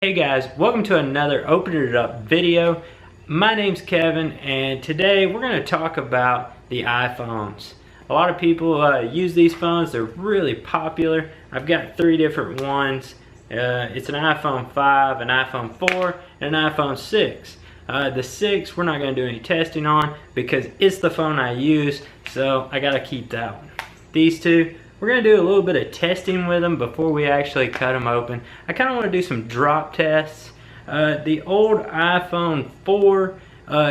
Hey guys, welcome to another Open It Up video. My name's Kevin and today we're going to talk about the iPhones. A lot of people use these phones. They're really popular. I've got three different ones. It's an iPhone 5, an iPhone 4, and an iPhone 6. The 6 we're not going to do any testing on because it's the phone I use, so I got to keep that one. These two, we're going to do a little bit of testing with them before we actually cut them open. I kind of want to do some drop tests. The old iPhone 4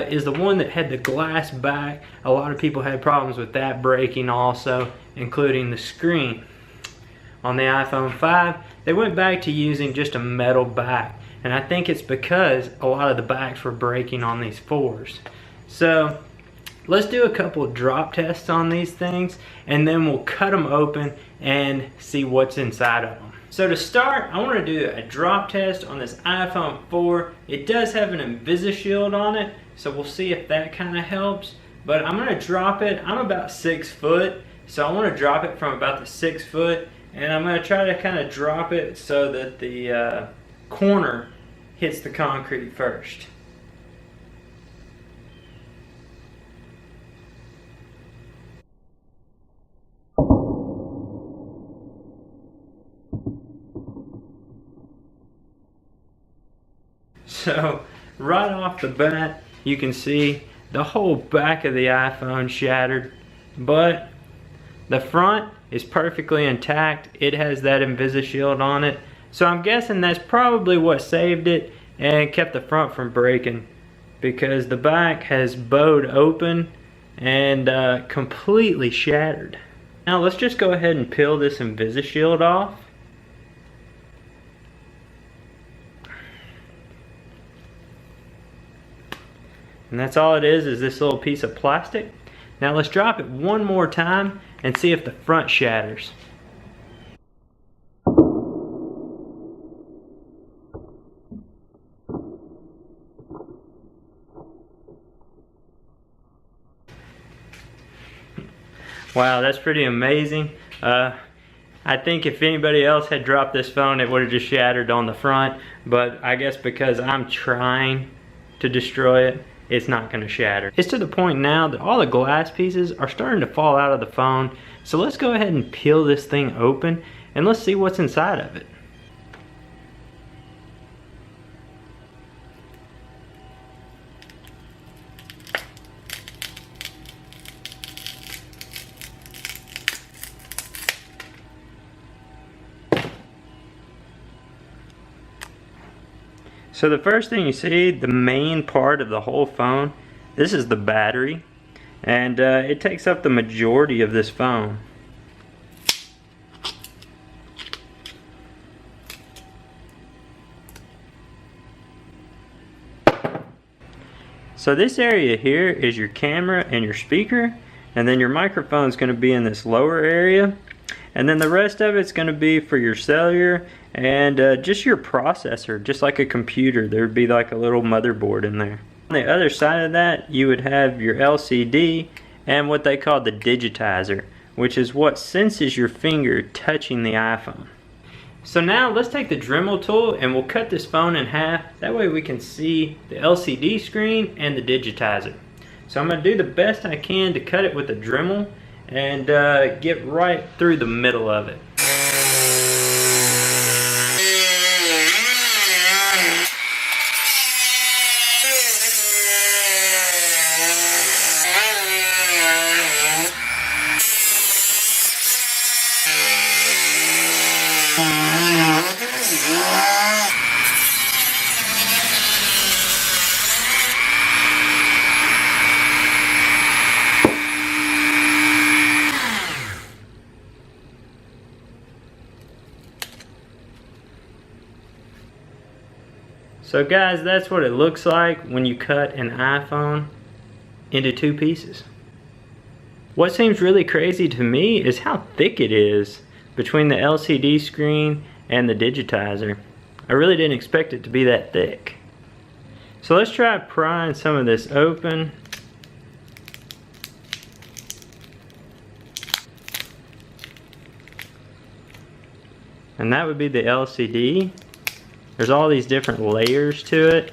is the one that had the glass back. A lot of people had problems with that breaking also, including the screen. On the iPhone 5, they went back to using just a metal back. And I think it's because a lot of the backs were breaking on these 4s. So let's do a couple of drop tests on these things and then we'll cut them open and see what's inside of them. So to start, I want to do a drop test on this iPhone 4. It does have an InvisiShield on it, so we'll see if that kind of helps. But I'm going to drop it. I'm about 6 foot, so I want to drop it from about the 6 foot, and I'm going to try to kind of drop it so that the corner hits the concrete first. So right off the bat, you can see the whole back of the iPhone shattered, but the front is perfectly intact. It has that InvisiShield on it, so I'm guessing that's probably what saved it and kept the front from breaking, because the back has bowed open and completely shattered. Now let's just go ahead and peel this InvisiShield off. And that's all it is this little piece of plastic. Now let's drop it one more time and see if the front shatters. Wow, that's pretty amazing. I think if anybody else had dropped this phone, it would have just shattered on the front, but I guess because I'm trying to destroy it, it's not going to shatter. It's to the point now that all the glass pieces are starting to fall out of the phone, so let's go ahead and peel this thing open and let's see what's inside of it. So the first thing you see, the main part of the whole phone, this is the battery, and it takes up the majority of this phone. So this area here is your camera and your speaker, and then your microphone is going to be in this lower area. And then the rest of it's going to be for your cellular and just your processor, just like a computer. There would be like a little motherboard in there. On the other side of that, you would have your LCD and what they call the digitizer, which is what senses your finger touching the iPhone. So now let's take the Dremel tool and we'll cut this phone in half. That way we can see the LCD screen and the digitizer. So I'm going to do the best I can to cut it with a Dremel and get right through the middle of it. So guys, that's what it looks like when you cut an iPhone into two pieces. What seems really crazy to me is how thick it is between the LCD screen and the digitizer. I really didn't expect it to be that thick. So let's try prying some of this open. And that would be the LCD. There's all these different layers to it.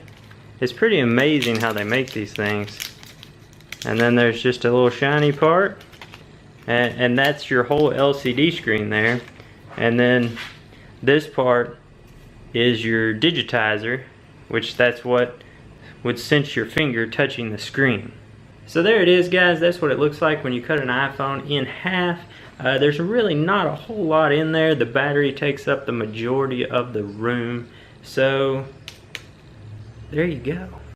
It's pretty amazing how they make these things. And then there's just a little shiny part, and that's your whole LCD screen there. And then this part is your digitizer, which that's what would sense your finger touching the screen. So there it is, guys. That's what it looks like when you cut an iPhone in half. There's really not a whole lot in there. The battery takes up the majority of the room. So there you go.